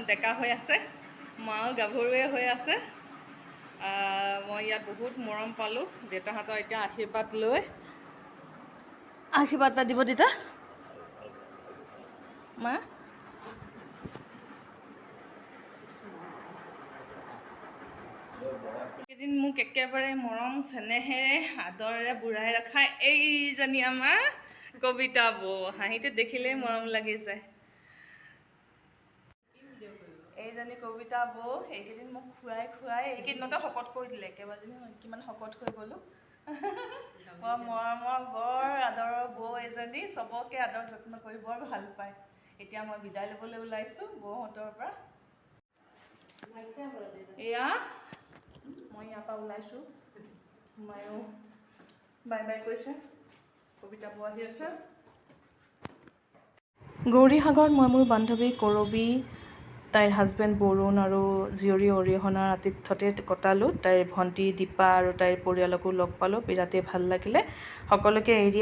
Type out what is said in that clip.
ডেকা হৈ আছে, মাও গাভৰুৱে হৈ আছে। মই ইয়াত বহুত মৰম পালোঁ। দেউতাহঁতৰ এতিয়া আশীৰ্বাদ লৈ আশীৰ্বাদ এটা দিব দেউতা। মা এদিন মোক একেবাৰে মৰম চেনেহেৰে আদৰেৰে বুঢ়াই ৰখা এইজনী আমাৰ কবিতা বৌ। হাঁহিটো দেখিলেই মৰম লাগি যায়। এইজনী কবিতা বৌ এইকেইদিন মোক খুৱাই এইকেইদিনতে শকত কৰি দিলে। একেবাৰে কিমান শকত হৈ গ'লোঁ। বৰ মৰমৰ বৰ আদৰৰ বৌ এজনী, চবকে আদৰ যত্ন কৰি বৰ ভাল পায়। এতিয়া মই বিদায় ল'বলৈ ওলাইছোঁ বৌহঁতৰ পৰা। এয়া মই ইয়াৰ পৰা ওলাইছোঁ, মায়েও বাই বাই কৈছে, কবিতা বৌ আহি আছে। গৌৰীসাগৰত মই মোৰ বান্ধৱী কৰবী, তাইৰ হাজবেণ্ড বৰুণ আৰু জীয়ৰী অৰিহণাৰ আতিথ্যতে কটালোঁ। তাইৰ ভণ্টি দীপা আৰু তাইৰ পৰিয়ালকো লগ পালোঁ, বিৰাটেই ভাল লাগিলে। সকলোকে এৰি